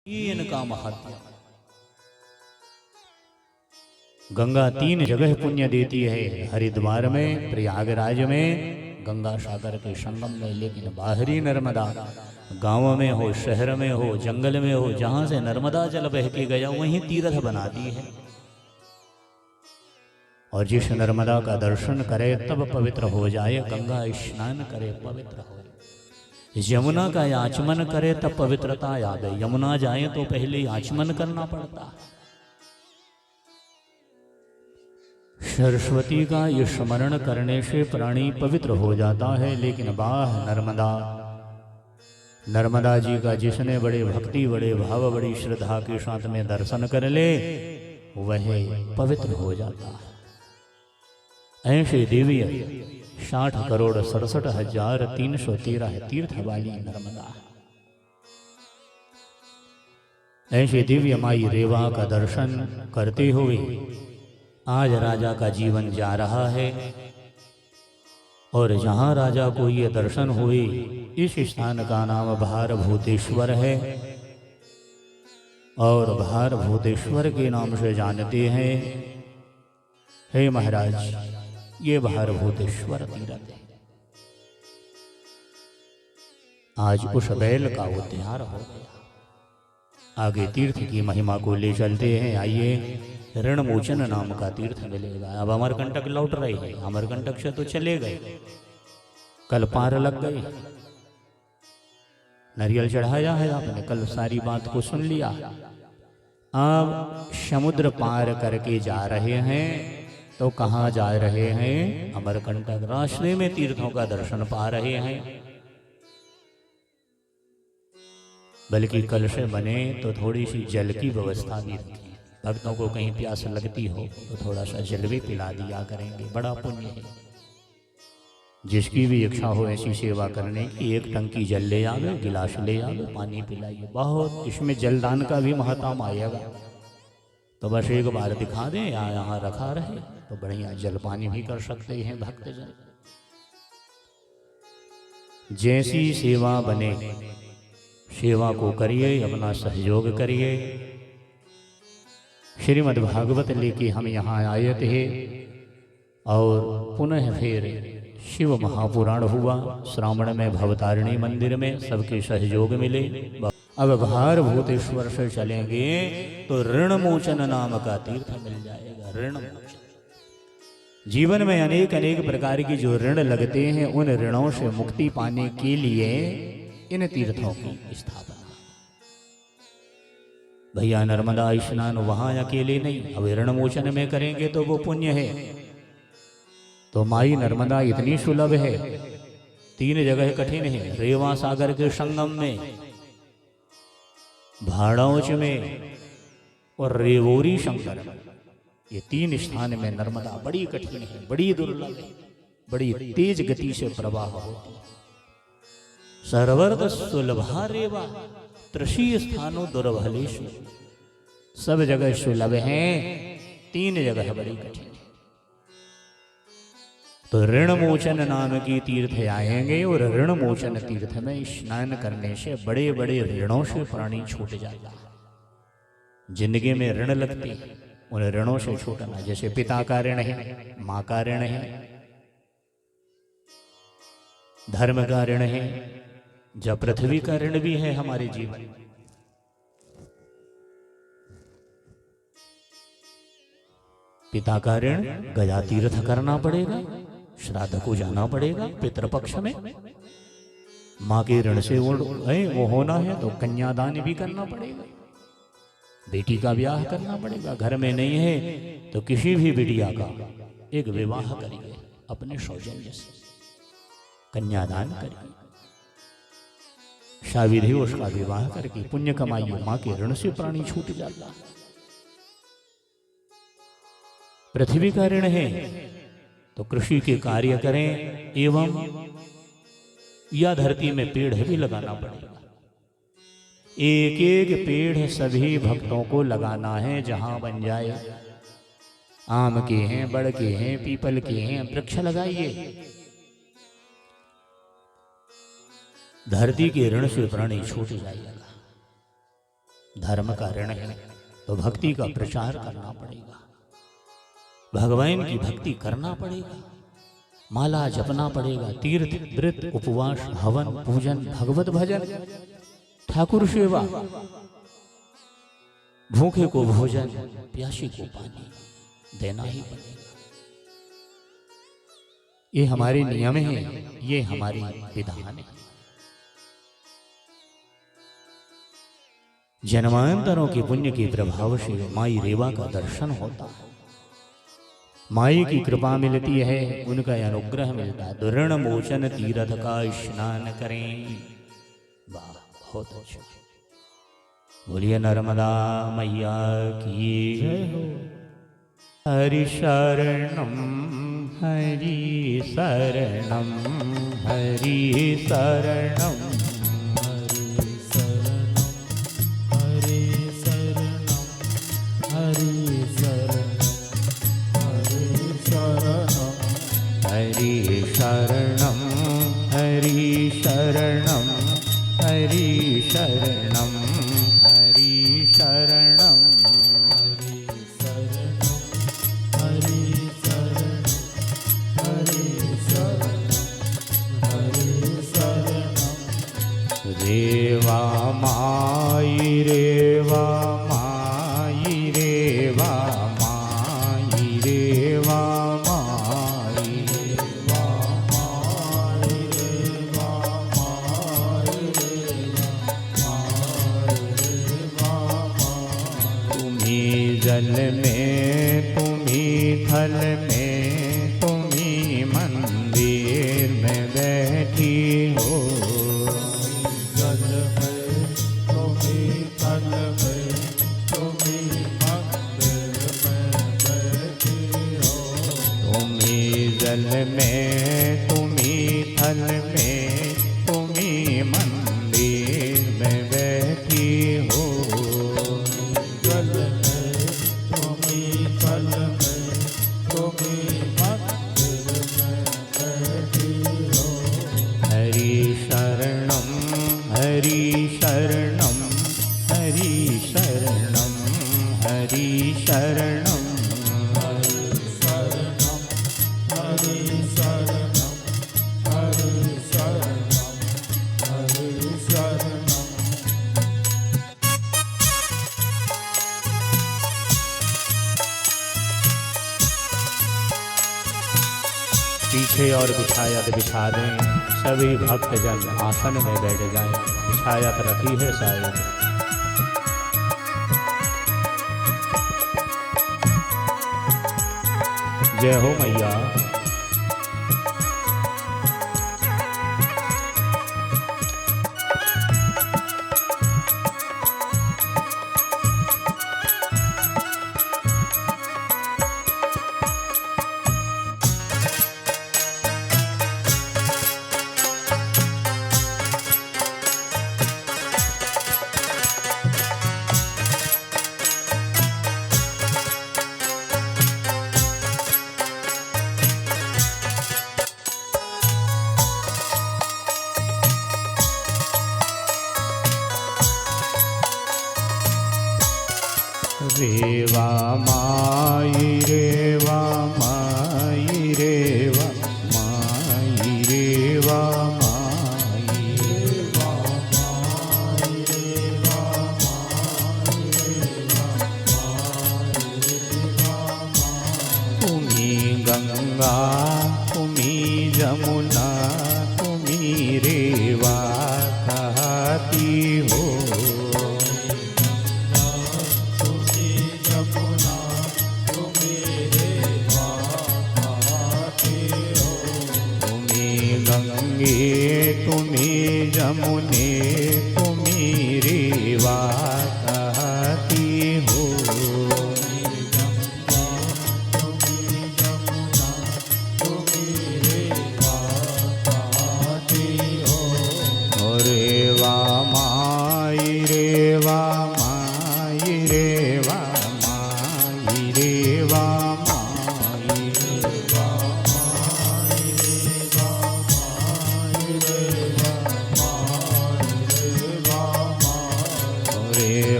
इनका महात्म्य। गंगा 3 जगह पुण्य देती है, हरिद्वार में, प्रयागराज में, गंगा सागर के संगम में। लेकिन बाहरी नर्मदा गांव में हो, शहर में हो, जंगल में हो, जहां से नर्मदा जल बह के गया वहीं तीर्थ बनाती है। और जिस नर्मदा का दर्शन करे तब पवित्र हो जाए, गंगा स्नान करे पवित्र हो। यमुना का आचमन करे तब पवित्रता याद है। यमुना जाए तो पहले आचमन करना पड़ता है। सरस्वती का ये स्मरण करने से प्राणी पवित्र हो जाता है। लेकिन बाह नर्मदा जी का जिसने बड़े भक्ति, बड़े भाव, बड़ी श्रद्धा के साथ में दर्शन कर ले वह पवित्र हो जाता है। ऐसे दिव्य 60,67,313 तीर्थ वाली नर्मदा, ऐसे दिव्य माई रेवा का दर्शन करते हुए आज राजा का जीवन जा रहा है। और जहाँ राजा को ये दर्शन हुए, इस स्थान का नाम भारभूतेश्वर है। और भारभूतेश्वर के नाम से जानते हैं। हे महाराज, ये भारभूतेश्वर तीर्थ है। आज उस बैल का उद्धार हो गया। आगे तीर्थ की महिमा को ले चलते हैं। आइए, ऋणमोचन नाम का तीर्थ मिलेगा। अब अमरकंटक लौट रहे हैं, अमरकंटक से तो चले गए, कल पार लग गए। नारियल चढ़ाया है आपने, कल सारी बात को सुन लिया। अब समुद्र पार करके जा रहे हैं, तो कहाँ जा रहे हैं? अमरकंटक। रास्ते में तीर्थों का दर्शन पा रहे हैं। बल्कि कल से बने तो थोड़ी सी जल की व्यवस्था भी रखी। भक्तों को कहीं प्यास लगती हो तो थोड़ा सा जल भी पिला दिया करेंगे, बड़ा पुण्य है। जिसकी भी इच्छा हो ऐसी सेवा करने की, एक टंकी जल ले आवे, गिलास ले आवे, पानी पिलाइए। बहुत इसमें जलदान का भी महत्व आएगा। तो बस एक बार दिखा दें या यहाँ रखा रहे तो बढ़िया जल पानी भी कर सकते हैं भक्तजन। जैसी सेवा बने, सेवा को करिए, अपना सहयोग करिए। श्रीमद् भागवत लेके हम यहाँ आए थे और पुनः फिर शिव महापुराण हुआ। श्रावण में भवतारिणी मंदिर में सबके सहयोग मिले। अब भारभूतेश्वर से चलेंगे तो ऋणमोचन नाम का तीर्थ मिल जाएगा। ऋणमोचन, जीवन में अनेक अनेक प्रकार की जो ऋण लगते हैं, उन ऋणों से मुक्ति पाने के लिए इन तीर्थों की स्थापना। भैया नर्मदा स्नान वहां अकेले नहीं, अब ऋणमोचन में करेंगे तो वो पुण्य है। तो माई नर्मदा इतनी सुलभ है, 3 जगह कठिन है। रेवा सागर के संगम में, भाड़ौच में और रेवोरी शंकर में, ये 3 स्थान में नर्मदा बड़ी कठिन है, बड़ी दुर्लभ है, बड़ी तेज गति से प्रवाह होती है। सर्वर्द सुलभा रेवा त्रिशीय स्थानों दुर्भलेषु, सब जगह सुलभ हैं, 3 जगह बड़ी कठिन है। तो ऋणमोचन नाम की तीर्थ आएंगे और ऋणमोचन तीर्थ में स्नान करने से बड़े बड़े ऋणों से प्राणी छूट जाएगा। जिंदगी में ऋण लगते, उन ऋणों से छूटना। जैसे पिता का ऋण है, माँ का ऋण है, धर्म का ऋण है, जब पृथ्वी का ऋण भी है हमारे जीवन में। पिता का ऋण, गया तीर्थ करना पड़ेगा, श्राद्ध को जाना पड़ेगा पितृपक्ष में। माँ के ऋण से वो होना है तो कन्यादान भी करना पड़ेगा, बेटी का ब्याह करना पड़ेगा। घर में नहीं है तो किसी भी बिटिया का एक विवाह करिए, अपने सौजन्य से कन्यादान करिए, शाविधि उसका विवाह करके पुण्य कमाइए। माँ के ऋण से प्राणी छूट जाता। पृथ्वी का ऋण है तो कृषि के कार्य करें, एवं या धरती में पेड़ भी लगाना पड़ेगा। एक एक पेड़ सभी भक्तों को लगाना है, जहां बन जाए। आम के हैं, बड़ के हैं, पीपल के हैं, वृक्ष लगाइए। धरती के ऋण से प्राणी छूट जाएगा। धर्म का ऋण है, तो भक्ति का प्रचार करना पड़ेगा, भगवान की भक्ति करना पड़ेगा, माला जपना पड़ेगा, तीर्थ व्रत उपवास हवन पूजन भगवत भजन ठाकुर सेवा, भूखे को भोजन प्यासी को पानी देना ही पड़ेगा। ये हमारे नियम है, ये हमारी विधान है। जन्मांतरों के पुण्य के प्रभाव से माई रेवा का दर्शन होता है, माई की कृपा मिलती है, उनका अनुग्रह मिलता है। ऋण मोचन तीर्थ का स्नान करें। वाह, बहुत अच्छा। बोलिए नर्मदा मैया की हरि शरणम हरि शरणम हरि शरणम हरि शरणम हरि शरणम हरि शरणम हरि शरणम हरि शरणम हरि शरणम हरि शरणम हरि शरणम हरि शरणम रेवा माई रेवा माई रेवा माई रेवा माई रेवा माई रेवा माई रेवा तुम्ही जल में तुम्ही थल में तुम्ही मंदिर में बैठी हो, जल में तुम्ही थल में तुम्ही मंदिर में बैठी हो, तुम्ही जल में तुम्ही थल में तुम्ही मंदिर में बैठी हो, जल में तुम्ही थल में तुम्ही मंदिर में बैठी हो। हरि शरणम हरि शरणम हरि शरणम हरि शरणम हरि शरणम हरि शरणम हरि शरणम हरि शरणम। पीछे और बिछायत बिछा दें, सभी भक्तजन आसन में बैठ जाएं। बिछायत रखी है शायद, जय हो मैया। रेवा माई रेवा माई रेवा माई रेवा माई रेवा माई रेवा माई रेवा माई रेवा माई। तुम्ही गंगा तुम्ही जमुना तुम्ही रेवा कहती हो,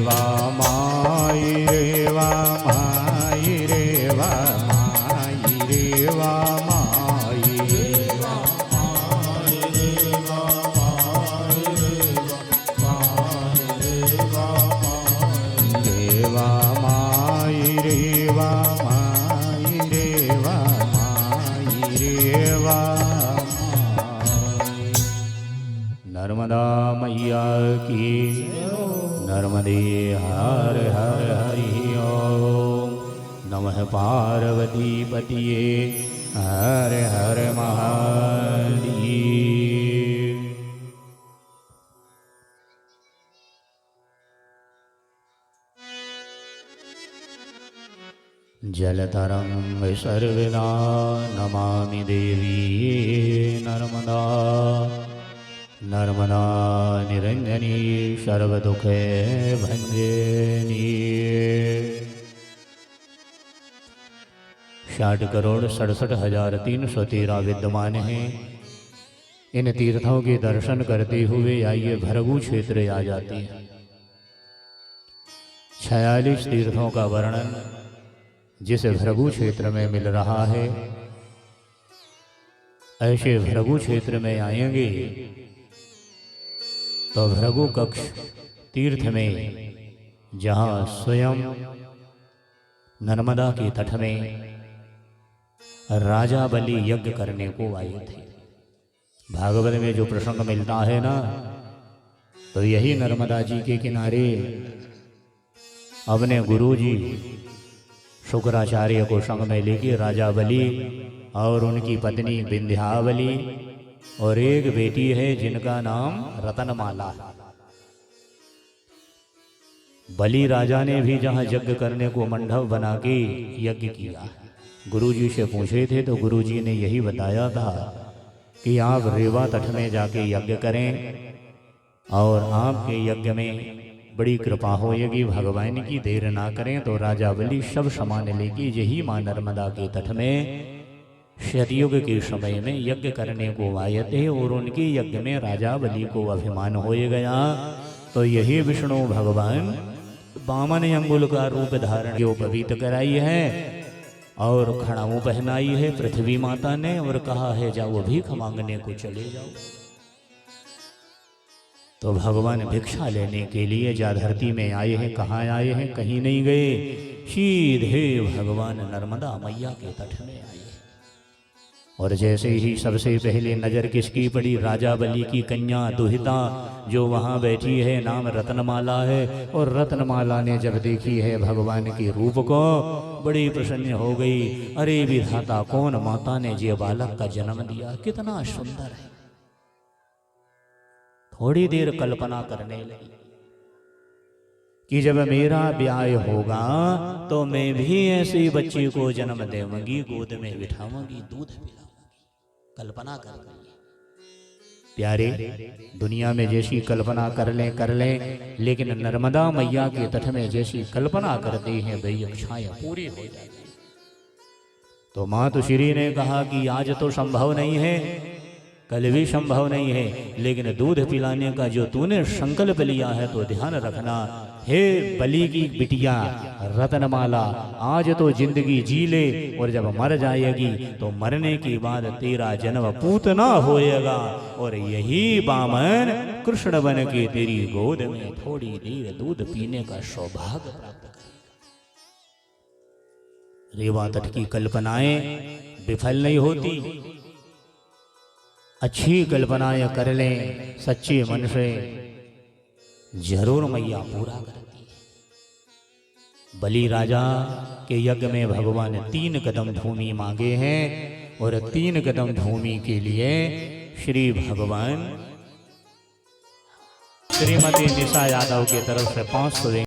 वा माई रे वा माई रे वा माई रे वा माई देवा माई रे वा माई रे वा माई रे वा नर्मदा मैया की नर्मदे हर हर हरि ओम नमः पार्वती पतिये हर हर महादेव। जलतरंग सर्वदा नमामि देवी नर्मदा नर्मदा निरंजनी सर्वदुख भंजनी। 60,67,313 विद्यमान हैं। इन तीर्थों के दर्शन करते हुए आइए भृगु क्षेत्र आ जाते हैं। 46 तीर्थों का वर्णन जिस भृगु क्षेत्र में मिल रहा है, ऐसे भृगु क्षेत्र में आएंगे तो भृगु कक्ष तीर्थ में, जहाँ स्वयं नर्मदा के तट में राजा बलि यज्ञ करने को आए थे। भागवत में जो प्रसंग मिलता है ना, तो यही नर्मदा जी के किनारे अपने गुरु जी शुक्राचार्य को संग में लेके राजा बलि और उनकी पत्नी विंध्यावली और एक बेटी है जिनका नाम रतनमाला। बलि राजा ने भी जहाँ यज्ञ करने को मंडप बना के यज्ञ किया। गुरुजी से पूछे थे तो गुरुजी ने यही बताया था कि आप रेवा तट में जाके यज्ञ करें और आपके यज्ञ में बड़ी कृपा होएगी भगवान की। देर ना करें तो राजा बलि सब सामान लेके यही माँ नर्मदा के तट में सतयुग के समय में यज्ञ करने को आए थे और उनके यज्ञ में राजा बलि को अभिमान हो गया। तो यही विष्णु भगवान बामन अंगुल का रूप धारण के पवित्र कराई है और खड़ाऊ पहनाई है पृथ्वी माता ने और कहा है जाओ भीख मांगने को चले जाओ। तो भगवान भिक्षा लेने के लिए जा धरती में आए हैं। कहाँ आए हैं? कहीं नहीं गए, सीधे भगवान नर्मदा मैया के तट में आए। और जैसे ही सबसे पहले नजर किसकी पड़ी? राजा बलि की कन्या दुहिता जो वहाँ बैठी है, नाम रत्नमाला है। और रत्नमाला ने जब देखी है भगवान के रूप को, बड़ी प्रसन्न हो गई। अरे विधाता, कौन माता ने ये बालक का जन्म दिया, कितना सुंदर है। थोड़ी देर कल्पना करने लगी कि जब मेरा ब्याह होगा तो मैं भी ऐसे बच्चे को जन्म देवूंगी, गोद में बिठाऊंगी, दूध पिलाऊंगी। कल्पना कर प्यारे, दुनिया में जैसी कल्पना कर लें, लेकिन नर्मदा मैया के तट में जैसी कल्पना करते हैं वही इच्छाएं पूरी हो जाती। तो मातु श्री ने कहा कि आज तो संभव नहीं है, कल भी संभव नहीं है, लेकिन दूध पिलाने का जो तूने संकल्प लिया है तो ध्यान रखना। हे बलि की बिटिया रत्नमाला, आज तो जिंदगी जी ले और जब मर जाएगी तो मरने के बाद तेरा जन्म पूतना होएगा और यही बामन कृष्ण बन के तेरी गोद में थोड़ी देर दूध पीने का सौभाग्य प्राप्त करेगा। रेवा तट की कल्पनाएं विफल नहीं होती। अच्छी कल्पनाएं कर लें सच्चे मन से, जरूर मैया पूरा करती है। बलि राजा के यज्ञ में भगवान 3 कदम भूमि मांगे हैं और 3 कदम भूमि के लिए श्री भगवान श्रीमती निशा यादव की तरफ से 500